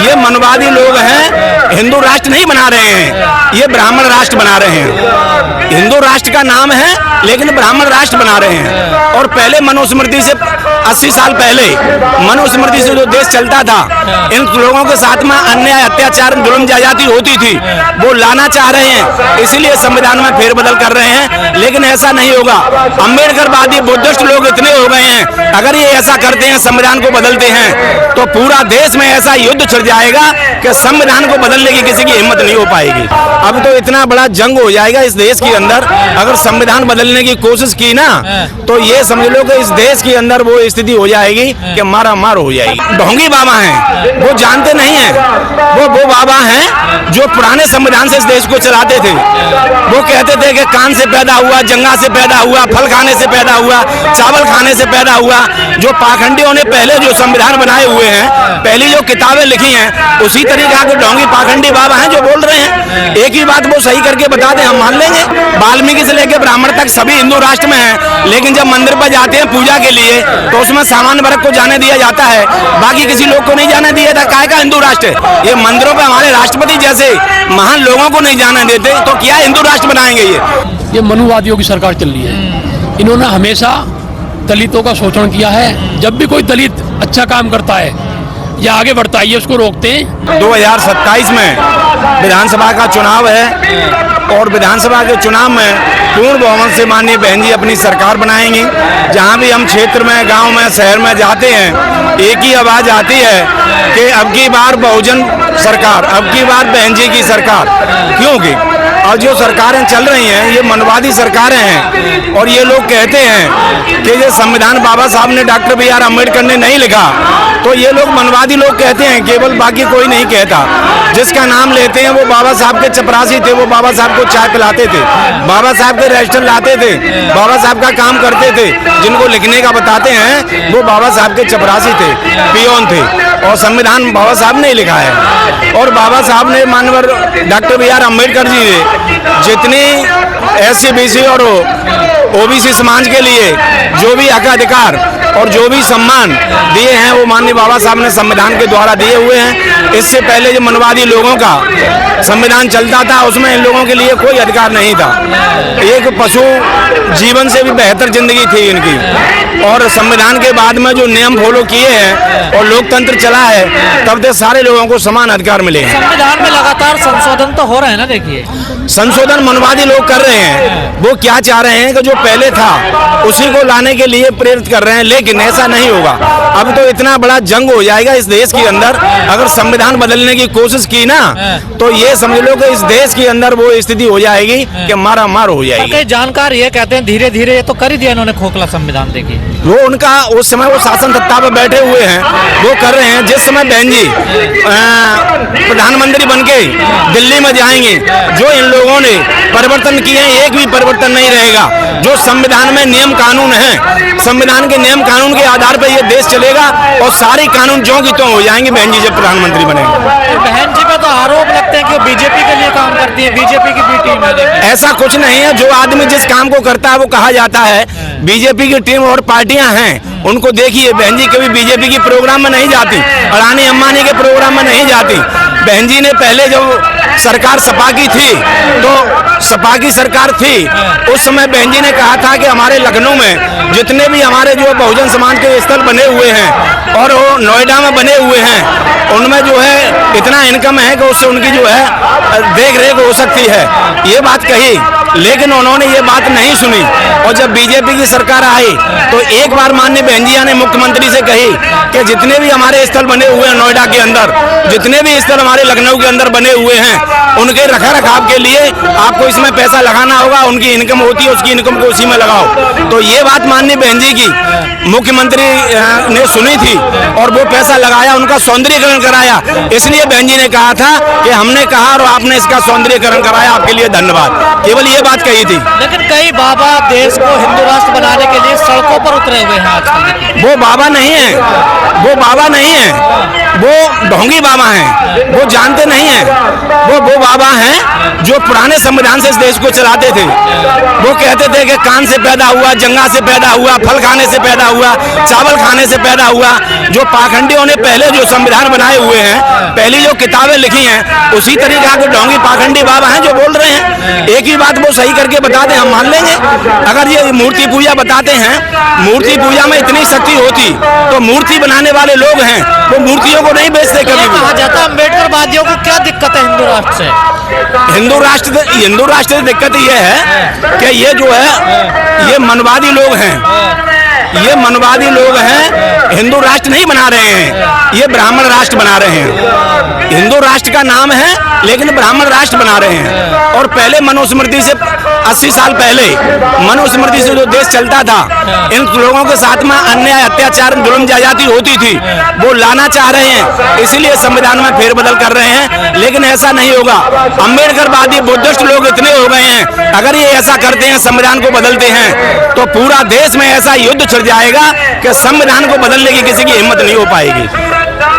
ये मनवादी लोग हैं, हिंदू राष्ट्र नहीं बना रहे हैं, ये ब्राह्मण राष्ट्र बना रहे हैं। हिंदू राष्ट्र का नाम है लेकिन ब्राह्मण राष्ट्र बना रहे हैं। और पहले मनुस्मृति से 80 साल पहले मनुस्मृति से जो देश चलता था, इन लोगों के साथ में अन्याय, अत्याचार, जुल्म, ज्यादती होती थी, वो लाना चाह रहे हैं, इसलिए संविधान में फेरबदल कर रहे हैं। लेकिन ऐसा नहीं होगा। अम्बेडकरवादी बुद्धिस्ट लोग इतने हो गए हैं, अगर ये ऐसा करते हैं, संविधान को बदलते हैं, तो पूरा देश में ऐसा युद्ध छिड़ जाएगा कि संविधान को बदलने की किसी की हिम्मत नहीं हो पाएगी। अब तो इतना बड़ा जंग हो जाएगा इस देश के अंदर, अगर संविधान बदलने की कोशिश की ना, तो ये समझ लो कि इस देश के अंदर वो स्थिति हो जाएगी कि मारा मार हो जाएगी। ढोंगी बाबा हैं, वो जानते नहीं हैं, वो बाबा हैं जो पुराने संविधान से इस देश को चलाते थे। वो कहते थे कि कान से पैदा हुआ, जंगा से पैदा हुआ, फल खाने से पैदा हुआ, चावल खाने से पैदा हुआ। जो पाखंडियों ने पहले जो संविधान बनाए हुए हैं, पहली जो किताबें लिखी हैं, उसी तरीके के ढोंगी पाखंडी बाबा हैं जो बोल रहे हैं। एक ही बात वो सही करके बता दें, हम मान लेंगे। वाल्मीकि से लेकर ब्राह्मण तक सभी हिंदू राष्ट्र में हैं, लेकिन जब मंदिर पर जाते हैं पूजा के लिए, तो उसमें सामान्य वर्ग को जाने दिया जाता है, बाकी किसी लोग को नहीं जाने दिया जाता। काहे का हिंदू राष्ट्र? ये मंदिरों पर हमारे राष्ट्रपति जैसे महान लोगों को नहीं जाने देते, तो क्या हिंदू राष्ट्र बनाएंगे? ये मनुवादियों की सरकार चल रही है। इन्होंने हमेशा दलितों का शोषण किया है। जब भी कोई दलित अच्छा काम करता है या आगे बढ़ता है, ये उसको रोकते हैं। 2027 में विधानसभा का चुनाव है और विधानसभा के चुनाव में पूर्ण बहुमत से माननीय बहन जी अपनी सरकार बनाएंगी। जहां भी हम क्षेत्र में, गांव में, शहर में जाते हैं, एक ही आवाज आती है कि अब की बार बहुजन सरकार, अब की बार बहन जी की सरकार। क्योंकि और जो सरकारें चल रही हैं ये मनवादी सरकारें हैं। और ये लोग कहते हैं कि ये संविधान बाबा साहब ने, डॉक्टर BR अम्बेडकर ने नहीं लिखा, तो ये लोग मनवादी लोग कहते हैं, केवल, बाकी कोई नहीं कहता। जिसका नाम लेते हैं वो बाबा साहब के चपरासी थे, वो बाबा साहब को चाय पिलाते थे, बाबा साहब के रजिस्टर लाते थे, बाबा साहब का काम करते थे। जिनको लिखने का बताते हैं वो बाबा साहब के चपरासी थे, पियोन थे, और संविधान बाबा साहब ने लिखा है। और बाबा साहब ने, मानवर डॉक्टर BR अम्बेडकर जी ने जितनी SC BC और OBC समाज के लिए जो भी हक अधिकार और जो भी सम्मान दिए हैं, वो माननीय बाबा साहब ने संविधान के द्वारा दिए हुए हैं। इससे पहले जो मनवादी लोगों का संविधान चलता था, उसमें इन लोगों के लिए कोई अधिकार नहीं था। एक पशु जीवन से भी बेहतर जिंदगी थी इनकी। और संविधान के बाद में जो नियम फॉलो किए हैं और लोकतंत्र चला है, तब तक सारे लोगों को समान अधिकार मिले हैं। संविधान में लगातार संशोधन तो हो रहे हैं ना, देखिए संशोधन मनवादी लोग कर रहे हैं। वो क्या चाह रहे हैं कि जो पहले था उसी को लाने के लिए प्रेरित कर रहे हैं, लेकिन ऐसा नहीं होगा। अब तो इतना बड़ा जंग हो जाएगा इस देश के अंदर, अगर संविधान बदलने की कोशिश की ना, तो ये समझ लो कि इस देश के अंदर वो स्थिति हो जाएगी कि मारा मार हो जाएगी। जानकार ये कहते हैं धीरे धीरे ये तो कर ही दिया इन्होंने खोखला संविधान। देखिए वो उनका उस समय वो शासन सत्ता पर बैठे हुए हैं, वो कर रहे हैं। जिस समय बहन जी प्रधानमंत्री बन के दिल्ली में जाएंगे, जो इन लोगों ने परिवर्तन किए हैं, एक भी परिवर्तन नहीं रहेगा। जो संविधान में नियम कानून है, संविधान के नियम कानून के आधार पर ये देश चलेगा और सारे कानून ज्यों की त्यों हो जाएंगे बहन जी जब प्रधानमंत्री बनेंगे। बहन जी पे तो आरोप लगते हैं कि वो बीजेपी के लिए काम करती है, बीजेपी की भी टीम है। ऐसा कुछ नहीं है। जो आदमी जिस काम को करता है वो कहा जाता है। बीजेपी की टीम और पार्टियां हैं, उनको देखिए, बहन जी कभी बीजेपी की प्रोग्राम में नहीं जाती, अडानी अंबानी के प्रोग्राम में नहीं जाती। बहन जी ने पहले जब सरकार सपा की थी, तो सपा की सरकार थी, उस समय बहन जी ने कहा था कि हमारे लखनऊ में जितने भी हमारे जो बहुजन समाज के स्थल बने हुए हैं और वो नोएडा में बने हुए हैं, उनमें जो है इतना इनकम है कि उससे उनकी जो है देख रेख हो सकती है। ये बात कही, लेकिन उन्होंने ये बात नहीं सुनी। और जब बीजेपी की सरकार आई तो एक बार माननीय बहन जी ने मुख्यमंत्री से कही कि जितने भी हमारे स्थल बने हुए हैं नोएडा के अंदर, जितने भी स्थल हमारे लखनऊ के अंदर बने हुए हैं, उनके रखा रखाव के लिए आपको इसमें पैसा लगाना होगा। उनकी इनकम होती है, उसकी इनकम को उसी में लगाओ। तो ये बात माननीय बहन जी की मुख्यमंत्री ने सुनी थी और वो पैसा लगाया, उनका सौंदर्यीकरण कराया। इसलिए बहन जी ने कहा था कि हमने कहा और आपने इसका सौंदर्यीकरण कराया, आपके लिए धन्यवाद। केवल ये ये बात कही थी। लेकिन कई बाबा देश को हिंदू राष्ट्र बनाने के लिए सड़कों पर उतरे हुए हैं आजकल। वो बाबा नहीं है, वो बाबा नहीं है, वो ढोंगी बाबा हैं, वो जानते नहीं हैं। वो बाबा हैं जो पुराने संविधान से इस देश को चलाते थे। वो कहते थे कि कान से पैदा हुआ, जंगा से पैदा हुआ, फल खाने से पैदा हुआ, चावल खाने से पैदा हुआ। जो पाखंडियों ने पहले जो संविधान बनाए हुए हैं, पहली जो किताबें लिखी हैं, उसी तरीके के ढोंगी पाखंडी बाबा हैं जो बोल रहे हैं। एक ही बात वो सही करके बता दें, हम मान लेंगे। अगर ये मूर्ति पूजा बताते हैं, मूर्ति पूजा में इतनी शक्ति होती तो मूर्ति बनाने वाले लोग हैं वो मूर्तियों को नहीं बेचते कभी भी। कहा जाता है अम्बेडकरवादियों को क्या दिक्कत है हिंदू राष्ट्र से? हिंदू राष्ट्र की दिक्कत ये है कि ये जो है ये मनवादी लोग हैं, ये मनवादी लोग हैं। हिंदू राष्ट्र नहीं बना रहे हैं, ये ब्राह्मण राष्ट्र बना रहे हैं। हिंदू राष्ट्र का नाम है लेकिन ब्राह्मण राष्ट्र बना रहे हैं। और पहले मनुस्मृति से 80 साल पहले मनुस्मृति से जो देश चलता था, इन लोगों के साथ में अन्याय, अत्याचार, जुल्म ज्यादती होती थी, वो लाना चाह रहे हैं। इसीलिए संविधान में फेरबदल कर रहे हैं, लेकिन ऐसा नहीं होगा। अम्बेडकरवादी बुद्धिस्ट लोग इतने हो गए हैं, अगर ये ऐसा करते हैं, संविधान को बदलते हैं, तो पूरा देश में ऐसा युद्ध छिड़ जाएगा कि संविधान को बदलने की किसी की हिम्मत नहीं हो पाएगी।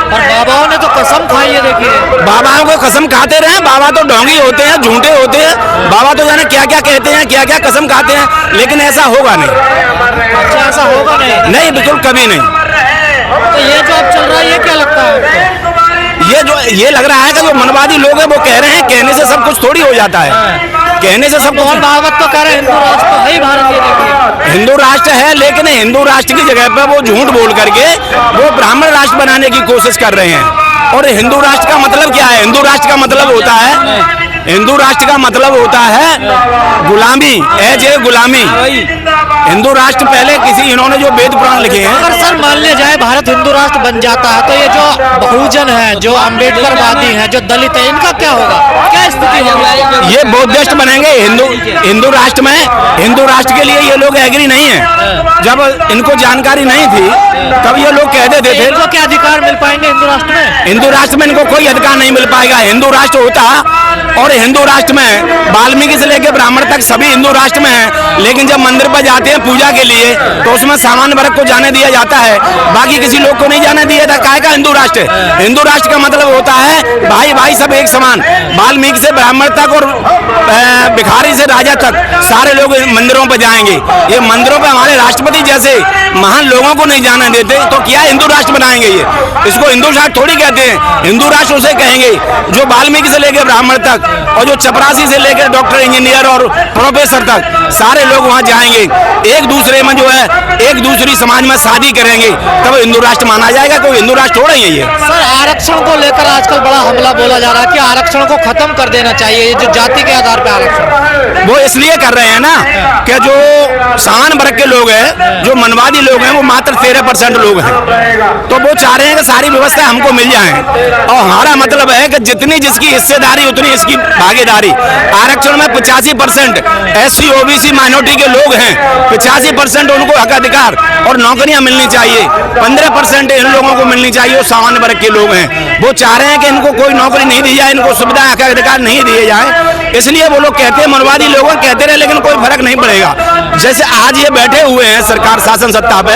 और बाबाओं ने तो कसम खाई है, देखिए बाबाओं को कसम खाते रहे। बाबा तो ढोंगी होते हैं, झूठे होते हैं। बाबा तो जाने क्या क्या कहते हैं, क्या क्या कसम खाते हैं, लेकिन ऐसा होगा नहीं। अच्छा, ऐसा होगा नहीं? नहीं, बिल्कुल कभी नहीं। तो ये जो अब चल रहा है, ये क्या लगता है? ये लग रहा है कि जो मनवादी लोग हैं वो कह रहे हैं, कहने से सब कुछ थोड़ी हो जाता है, कहने से सब कुछ। मोहन भागवत तो कह रहे हैं हिंदू राष्ट्र तो है ही भारत, ये देखिए हिंदू राष्ट्र है, लेकिन हिंदू राष्ट्र की जगह पर वो झूठ बोल करके वो ब्राह्मण राष्ट्र बनाने की कोशिश कर रहे हैं। और हिंदू राष्ट्र का मतलब क्या है? हिंदू राष्ट्र का मतलब होता है, हिंदू राष्ट्र का मतलब होता है गुलामी, एज ए गुलामी। हिंदू राष्ट्र पहले इन्होंने जो वेद पुराण लिखे हैं। अगर सर मान लिया जाए भारत हिंदू राष्ट्र बन जाता है, तो ये जो बहुजन है, जो अम्बेडकरवादी हैं, जो दलित है, इनका क्या होगा? क्या स्थिति होगी? ये बौद्धिस्ट बनेंगे। हिंदू राष्ट्र में, हिंदू राष्ट्र के लिए ये लोग एग्री नहीं है। जब इनको जानकारी नहीं थी तब ये लोग कह देते थे। इनको क्या अधिकार मिल पाएंगे हिंदू राष्ट्र में? हिंदू राष्ट्र में इनको कोई अधिकार नहीं मिल पाएगा। हिंदू राष्ट्र होता, और हिंदू राष्ट्र में वाल्मीकि से लेकर ब्राह्मण तक सभी हिंदू राष्ट्र में हैं। लेकिन जब मंदिर पर जाते हैं पूजा के लिए तो उसमें सामान्य वर्ग को जाने दिया जाता है, बाकी किसी लोग को नहीं जाने दिया जाता। काहे का हिंदू राष्ट्र? हिंदू राष्ट्र का मतलब होता है भाई भाई सब एक समान। वाल्मीकि से ब्राह्मण तक और भिखारी से राजा तक सारे लोग मंदिरों पर जाएंगे। ये मंदिरों पर हमारे राष्ट्रपति जैसे महान लोगों को नहीं जाने देते, तो क्या हिंदू राष्ट्र बनाएंगे? ये इसको हिंदू राष्ट्र थोड़ी कहते हैं। हिंदू राष्ट्र उसे कहेंगे जो वाल्मीकि से लेकर ब्राह्मण तक और जो चपरासी से लेकर डॉक्टर, इंजीनियर और प्रोफेसर तक सारे लोग वहां जाएंगे, एक दूसरे में जो है एक दूसरी समाज में शादी करेंगे, तब हिंदू राष्ट्र माना जाएगा। कोई हिंदू राष्ट्र थोड़ा ही है ये। सर, आरक्षण को लेकर आजकल बड़ा हमला बोला जा रहा है कि आरक्षण को खत्म कर देना चाहिए, ये जो जाति के आधार पर आरक्षण। वो इसलिए कर रहे हैं ना कि जो सामान्य वर्ग के लोग हैं, जो मनवादी लोग हैं, वो मात्र 13% लोग हैं, तो वो चाह रहे हैं कि सारी व्यवस्था हमको मिल जाए। और हमारा मतलब है कि जितनी जिसकी हिस्सेदारी उतनी इसकी भागीदारी। आरक्षण में 85% SC OBC माइनॉरिटी के लोग हैं, 85% उनको हक अधिकार और नौकरियां मिलनी चाहिए, 15% इन लोगों को मिलनी चाहिए, वो सामान्य वर्ग के लोग हैं। वो चाह रहे हैं कि इनको कोई नौकरी नहीं दी जाए, इनको सुविधा, हक अधिकार नहीं दिए जाए। इसलिए वो लोग कहते हैं, मनवादी लोग कहते रहे, लेकिन कोई फर्क नहीं पड़ेगा। जैसे आज ये बैठे हुए हैं सरकार शासन सत्ता पे,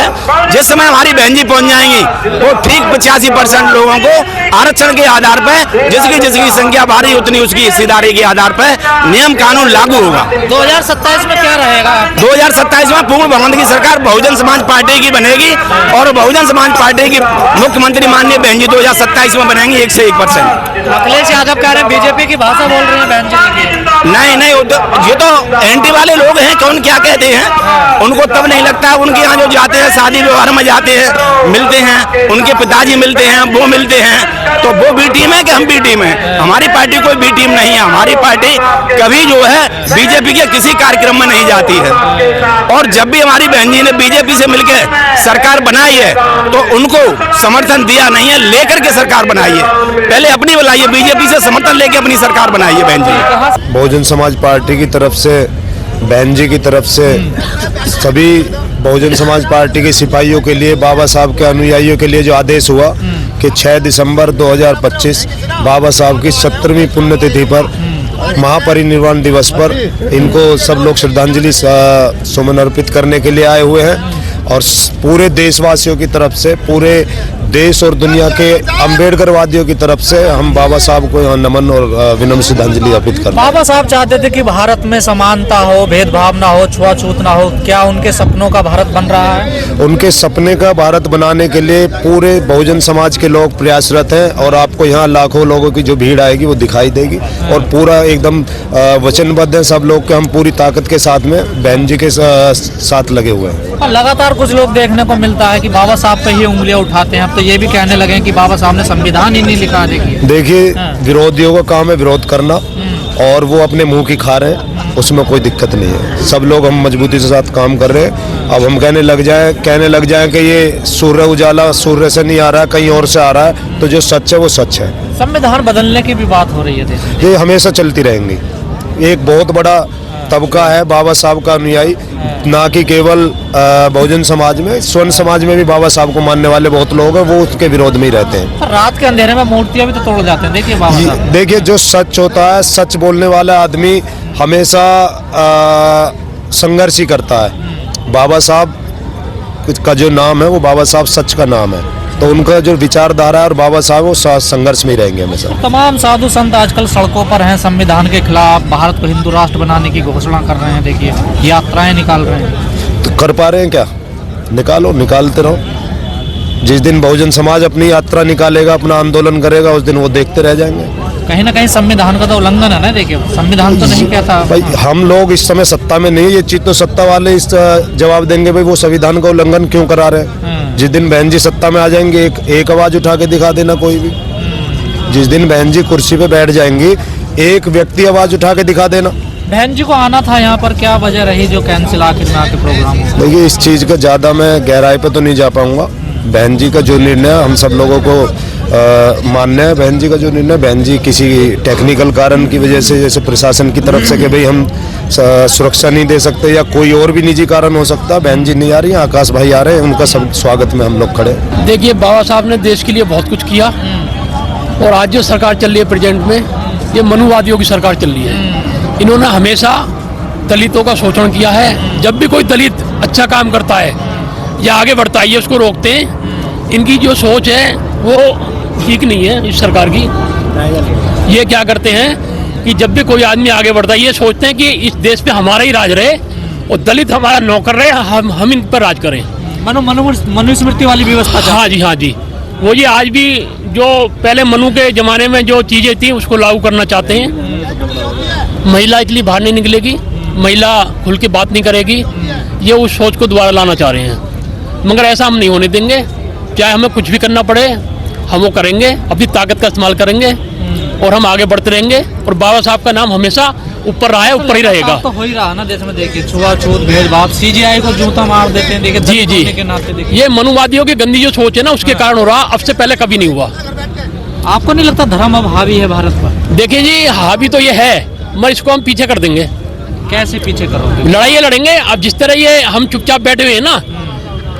जिस समय हमारी बहन जी पहुंच जाएंगी वो ठीक 85% लोगों को आरक्षण के आधार पर जिसकी संख्या भारी उतनी उसकी हिस्सेदारी के आधार पर नियम कानून लागू होगा। 2027 में क्या रहेगा? 2027 में पूर्ण बहुमत की सरकार बहुजन समाज पार्टी की बनेगी और बहुजन समाज पार्टी की मुख्यमंत्री माननीय बहन जी 2027 में बनेंगी 1 से 1%। अखिलेश यादव कह रहे हैं बीजेपी की भाषा बोल रहे हैं बहन जी। नहीं, ये तो एंटी वाले लोग हैं। कौन क्या कहते हैं उनको तब नहीं लगता है। उनके यहाँ जो जाते हैं, शादी व्यवहार में जाते हैं, मिलते हैं, उनके पिताजी मिलते हैं, वो मिलते हैं, तो वो बी टीम है कि हम बी टीम है? हमारी पार्टी कोई बी टीम नहीं है। हमारी पार्टी कभी जो है बीजेपी के किसी कार्यक्रम में नहीं जाती है। और जब भी हमारी बहन जी ने बीजेपी से मिलकर सरकार बनाई है तो उनको समर्थन दिया नहीं है, लेकर के सरकार बनाई है। पहले अपनी बनाइए, बीजेपी से समर्थन लेके अपनी सरकार बनाई है बहन जी। बहुजन समाज पार्टी की तरफ से, बहन जी की तरफ से, सभी बहुजन समाज पार्टी के सिपाहियों के लिए, बाबा साहब के अनुयायियों के लिए जो आदेश हुआ कि 6 दिसंबर 2025 बाबा साहब की 70वीं पुण्यतिथि पर महापरिनिर्वाण दिवस पर इनको सब लोग श्रद्धांजलि सुमन अर्पित करने के लिए आए हुए हैं और पूरे देशवासियों की तरफ से, पूरे देश और दुनिया के अम्बेडकरवादियों की तरफ से हम बाबा साहब को यहाँ नमन और विनम्र श्रद्धांजलि अर्पित करते हैं। बाबा साहब चाहते थे कि भारत में समानता हो, भेदभाव ना हो, छुआछूत ना हो। क्या उनके सपनों का भारत बन रहा है? उनके सपने का भारत बनाने के लिए पूरे बहुजन समाज के लोग प्रयासरत हैं और आपको यहाँ लाखों लोगों की जो भीड़ आएगी वो दिखाई देगी और पूरा एकदम वचनबद्ध है सब लोग के। हम पूरी ताकत के साथ में बहन जी के साथ लगे हुए हैं। लगातार कुछ लोग देखने को मिलता है कि बाबा साहब पे ही उंगलियां उठाते हैं। अब तो ये भी कहने लगे हैं कि बाबा साहब ने संविधान ही नहीं लिखा। देखिए, विरोधियों का काम है विरोध करना और वो अपने मुंह की खा रहे हैं, उसमें कोई दिक्कत नहीं है। सब लोग हम मजबूती के साथ काम कर रहे हैं। अब हम कहने लग जाए कि ये सूर्य उजाला सूर्य से नहीं आ रहा है, कहीं और से आ रहा है, तो जो सच है वो सच है। संविधान बदलने की भी बात हो रही है देश में। ये हमेशा चलती रहेंगी। एक बहुत बड़ा तबका है बाबा साहब का अनुयायी, ना कि केवल बहुजन समाज में, स्वर्ण समाज में भी बाबा साहब को मानने वाले बहुत लोग हैं, वो उसके विरोध में ही रहते हैं। रात के अंधेरे में मूर्तियां भी तो तोड़ जाते हैं। देखिए बाबा साहब, देखिए जो सच होता है, सच बोलने वाला आदमी हमेशा संघर्ष ही करता है। बाबा साहब का जो नाम है वो बाबा साहब सच का नाम है, तो उनका जो विचारधारा है और बाबा साहब वो संघर्ष में ही रहेंगे हमेशा। तमाम साधु संत आजकल सड़कों पर हैं, संविधान के खिलाफ, भारत को हिंदू राष्ट्र बनाने की घोषणा कर रहे हैं। देखिए यात्राएं निकाल रहे हैं। तो कर पा रहे हैं क्या? निकालो, निकालते रहो। जिस दिन बहुजन समाज अपनी यात्रा निकालेगा, अपना आंदोलन करेगा, उस दिन वो देखते रह जाएंगे। कहीं ना कहीं संविधान का तो उल्लंघन है ना। देखिए संविधान तो नहीं कहता। भाई हम लोग इस समय सत्ता में नहीं, ये चीज तो सत्ता वाले इस जवाब देंगे भाई वो संविधान का उल्लंघन क्यों करा रहे हैं। जिस दिन बहन जी सत्ता में आ जाएंगे, एक आवाज उठा के दिखा देना कोई भी। जिस दिन बहन जी कुर्सी पे बैठ जाएंगी, एक व्यक्ति आवाज उठा के दिखा देना। बहन जी को आना था यहाँ पर, क्या वजह रही जो कैंसिल आखिर में आके प्रोग्राम? देखिए इस चीज का ज्यादा मैं गहराई पे तो नहीं जा पाऊंगा। बहन जी का जो निर्णय हम सब लोगों को मानना है। बहन जी का जो निर्णय, बहन जी किसी टेक्निकल कारण की वजह से, जैसे प्रशासन की तरफ से कि भाई हम सुरक्षा नहीं दे सकते या कोई और भी निजी कारण हो सकता, बहन जी नहीं आ रही हैं, आकाश भाई आ रहे हैं, उनका सब स्वागत में हम लोग खड़े। देखिए बाबा साहब ने देश के लिए बहुत कुछ किया और आज जो सरकार चल रही है प्रेजेंट में, ये मनुवादियों की सरकार चल रही है। इन्होंने हमेशा दलितों का शोषण किया है। जब भी कोई दलित अच्छा काम करता है या आगे बढ़ता है, ये उसको रोकते हैं। इनकी जो सोच है वो ठीक नहीं है इस सरकार की। ये क्या करते हैं कि जब भी कोई आदमी आगे बढ़ता है, ये सोचते हैं कि इस देश पे हमारा ही राज रहे और दलित हमारा नौकर रहे, हम इन पर राज करें। मनुस्मृति वाली व्यवस्था। हाँ जी, हाँ जी। वो ये आज भी जो पहले मनु के जमाने में जो चीजें थी उसको लागू करना चाहते हैं। महिला इसलिए बाहर नहीं निकलेगी, महिला खुल के बात नहीं करेगी, ये उस सोच को दोबारा लाना चाह रहे हैं। मगर ऐसा हम नहीं होने देंगे। चाहे हमें कुछ भी करना पड़े, हम वो करेंगे, अपनी ताकत का इस्तेमाल करेंगे और हम आगे बढ़ते रहेंगे। और बाबा साहब का नाम हमेशा ऊपर रहा है, ऊपर ही रहेगा। तो हो ही रहा ना देश में। देखिए छुआछूत, भेदभाव, सीजीआई को जूता मार देते हैं। देखिए जी जी, ये मनुवादियों की गंदी जो सोच है ना, उसके कारण हो रहा। अब से पहले कभी नहीं हुआ। आपको नहीं लगता धर्म अब हावी है भारत पर? देखिए जी, हावी तो ये है, मगर इसको हम पीछे कर देंगे। कैसे पीछे करोगे? लड़ाई लड़ेंगे। अब जिस तरह ये हम चुपचाप बैठे हुए हैं ना,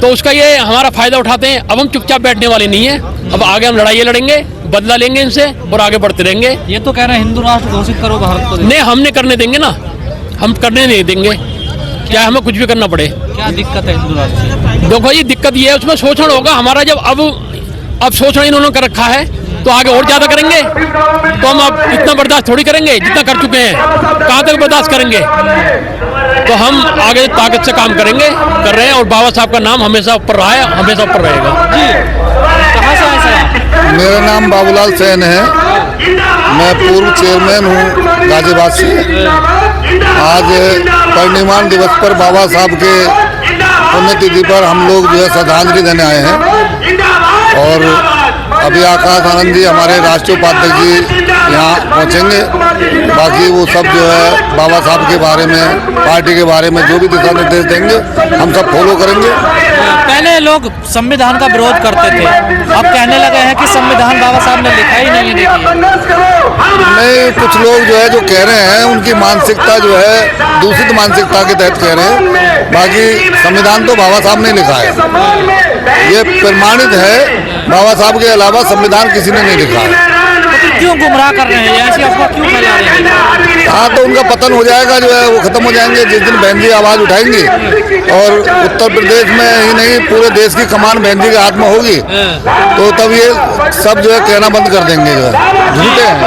तो उसका ये हमारा फायदा उठाते हैं। अब हम चुपचाप बैठने वाले नहीं है। अब आगे हम लड़ाई लड़ेंगे, बदला लेंगे इनसे और आगे बढ़ते रहेंगे। ये तो कह रहे हैं हिंदू राष्ट्र घोषित करो भारत को। नहीं, हमने करने देंगे ना, हम करने नहीं देंगे, क्या हमें कुछ भी करना पड़े। क्या दिक्कत है हिंदू राष्ट्र? देखो ये दिक्कत ये है, उसमें शोषण होगा हमारा। जब अब शोषण इन्होंने कर रखा है तो आगे और ज्यादा करेंगे। तो हम अब इतना बर्दाश्त थोड़ी करेंगे जितना कर चुके हैं। कहाँ तक बर्दाश्त करेंगे? तो हम आगे ताकत से काम करेंगे, कर रहे हैं। और बाबा साहब का नाम हमेशा ऊपर रहा है, हमेशा ऊपर रहेगा। कहाँ से आए सर? मेरा नाम बाबूलाल सैन है। मैं पूर्व चेयरमैन हूँ गाजियाबाद से। आज परिनिर्वाण दिवस पर बाबा साहब के पुण्यतिथि पर हम लोग जो है श्रद्धांजलि देने आए हैं। और अभी आकाश आनंद जी हमारे राष्ट्रीय उपाध्यक्ष जी यहाँ पहुँचेंगे। बाकी वो सब जो है बाबा साहब के बारे में, पार्टी के बारे में जो भी दिशा निर्देश देंगे हम सब फॉलो करेंगे। पहले लोग संविधान का विरोध करते थे, अब कहने लगे हैं कि संविधान बाबा साहब ने लिखा ही नहीं है। नहीं, कुछ लोग जो है जो कह रहे हैं उनकी मानसिकता जो है दूषित मानसिकता के तहत कह रहे हैं। बाकी संविधान तो बाबा साहब ने लिखा है, ये प्रमाणित है। बाबा साहब के अलावा संविधान किसी ने नहीं लिखा है। क्यों गुमराह कर रहे हैं, ऐसी अफवाह क्यों फैला रहे हैं? हाँ, तो उनका पतन हो जाएगा, जो है वो खत्म हो जाएंगे जिस दिन बहन जी आवाज उठाएंगी। और उत्तर प्रदेश में ही नहीं, पूरे देश की कमान बहन जी के हाथ में होगी, तो तब ये सब जो है कहना बंद कर देंगे, जो है झूठे हैं।